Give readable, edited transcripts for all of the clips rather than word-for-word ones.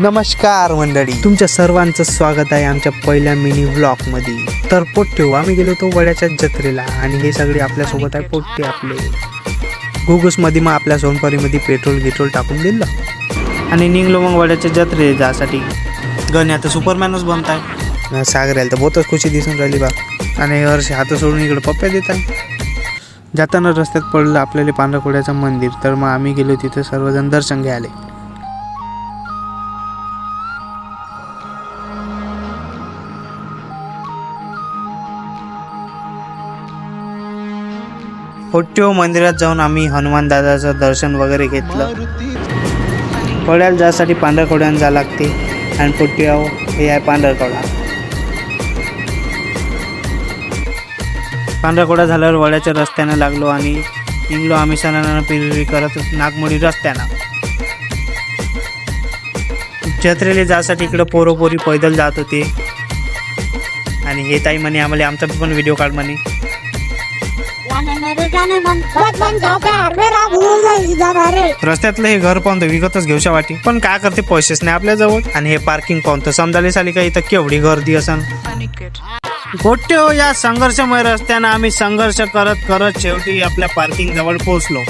नमस्कार मंडळी, तुमच्या सर्वांचं स्वागत आहे आमच्या पहिल्या मिनी व्लॉगमध्ये. तर पोट्टे आम्ही गेलो होतो वड्याच्या जत्रेला आणि हे सगळे आपल्यासोबत आहे पोट्टे आपले गुगसमध्ये. मग आपल्या सोनपारीमध्ये पेट्रोल टाकून दिलं आणि निघलो मग वड्याच्या जत्रे जासाठी. गण आता सुपरमॅनच बनत आहे. सागर यायला तर बहुतच खुशी दिसून राहिली बा. आणि वर्ष हात सोडून इकडे पप्प्या देत आहे. जाताना रस्त्यात पडलं आपल्याला पांढरकोड्याचं मंदिर. तर मग आम्ही गेलो तिथे सर्वजण दर्शन घ्यायला. पोट्टे मंदिरात जाऊन आम्ही हनुमान दादाचं दर्शन वगैरे घेतलं. कोड्याला जासाठी पांढरकोड्यानं जा लागते आणि पोट्टे हे आहे पांढरकोडा झाल्यावर वड्याच्या रस्त्यानं लागलो आणि निघलो आम्ही सणानं पिरवी करत नागमोडी रस्त्यानं. जत्रेला जासाठी इकडं पोरोपोरी पैदल जात होते आणि हे ताई म्हणे आम्हाला आमचा पण व्हिडिओ काढ म्हणे. रस्त्यातलं हे घर पाहून विकतच घेऊशा वाटी, पण काय करते पैसेच नाही आपल्या जवळ. आणि हे पार्किंग पाहून समजायला साली का इथं केवढी गर्दी असन. पोट्टे या संघर्षमय रस्त्यानं आम्ही संघर्ष करत शेवटी आपल्या पार्किंग जवळ पोहोचलो.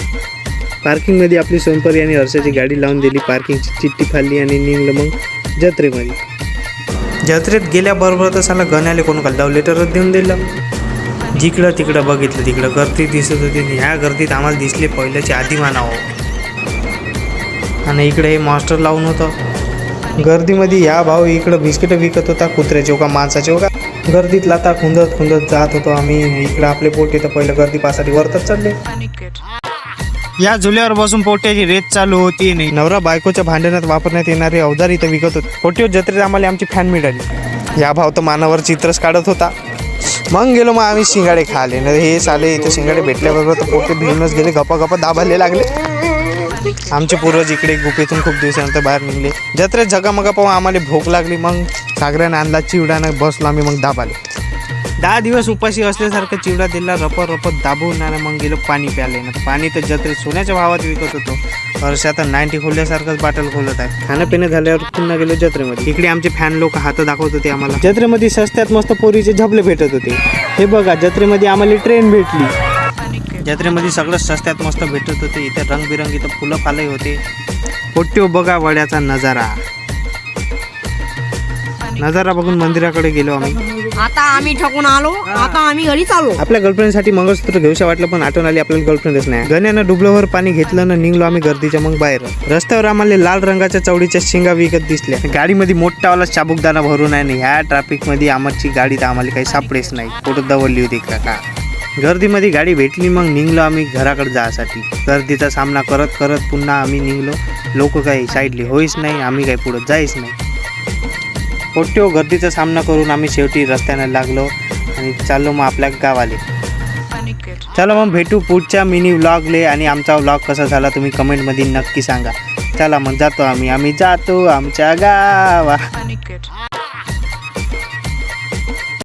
पार्किंग मध्ये आपली सोनपरी आणि हर्षाची गाडी लावून दिली, पार्किंगची चिठ्ठी फाडली आणि निघलं मग जत्रेमध्ये. जत्रेत गेल्याबरोबर तर साला गण्याले कोण लव्ह लेटरच देऊन दिलं. जिकडं तिकडं बघितलं तिकडं गर्दी दिसत होती. ह्या गर्दीत आम्हाला दिसले पहिल्याच्या आधी मानावं. आणि इकडे हे मास्टर लावून होतं. गर्दीमध्ये ह्या भाऊ इकडं बिस्किट विकत होता, कुत्र्याचे का माणसाचे का. गर्दीत लाता खुंदत जात होतो आम्ही. इकडं आपले पोटे तर पहिलं गर्दी पासाठी वरतच चालले. या झुल्यावर बसून पोट्याची रेत चालू होती. नाही नवरा बायकोच्या भांडणात वापरण्यात येणारे अवजार इथं विकत होते. पोट्टे जत्रेत आम्हाला आमची फॅन मिळाली. या भाव तर मानावर चित्रच काढत होता. मग गेलो मग आम्ही शिंगाडे खाले. हे साले इथे शिंगाडे भेटल्याबरोबर तर पोटे भिवूनच गेले, गप्पा दाबायला लागले. आमचे पूर्वज इकडे गुफेतून खूप दिवसानंतर बाहेर निघले. जत्रेत झगामगा पाहून आम्हाला भूक लागली. मग सागऱ्यानं आणला चिवड्यानं, बसलो आम्ही मग दाबाले. 10 दिवस उपाशी असल्यासारखं चिवडा दिला, रपत दाबून. आणि मग गेलो पाणी प्याले. पाणी तर जत्रेत सोन्याच्या भावात विकत होतो. वर्षात 90 खोलल्यासारखंच बाटल खोलत आहे. खाणं पिणं झाल्यावर पुन्हा गेलो जत्रेमध्ये. इकडे आमचे फॅन लोक हात दाखवत होते आम्हाला. जत्रेमध्ये सस्त्यात मस्त पोरीचे झबले भेटत होते. हे बघा जत्रेमध्ये आम्हाला ट्रेन भेटली. जत्रेमध्ये सगळं सस्त्यात मस्त भेटत होते. इथे रंगबिरंगी तर फुलं फालही होते. पोट्टे बघा वड्याचा नजारा बघून मंदिराकडे गेलो आम्ही. आता आम्ही ठकून आलो, आता आम्ही घरी चाललो. आपल्या गर्लफ्रेंडसाठी मंगळसूत्र घेऊशा वाटलं, पण आठवण आली आपल्याला गर्लफ्रेंडच नाही. गण्यानं डुबलोवर पाणी घेतलं ना निघलो आम्ही गर्दीच्या मग बाहेर. रस्त्यावर आम्हाला लाल रंगाच्या चवडीच्या शिंगा विकत दिसल्या. गाडीमध्ये मोठावाला चाबूकदाना भरून आहे. ह्या ट्रॅफिकमध्ये आमची गाडी तर आम्हाला काही सापडेच नाही. कुठं दवडली होती का. गर्दीमध्ये गाडी भेटली. मग निघलो आम्ही घराकडे जायसाठी. गर्दीचा सामना करत पुन्हा आम्ही निघलो. लोक काही साईडली होईच नाही, आम्ही काही पुढं जायच नाही. पोट्टे गर्दीचा सामना करून आम्ही शेवटी रस्त्यानं लागलो आणि चाललो मग आपल्या गावाले. चला मग भेटू पुढच्या मिनी व्लॉगले. आणि आमचा व्लॉग कसा झाला तुम्ही कमेंटमध्ये नक्की सांगा. चला मग जातो आम्ही जातो आमच्या गावा.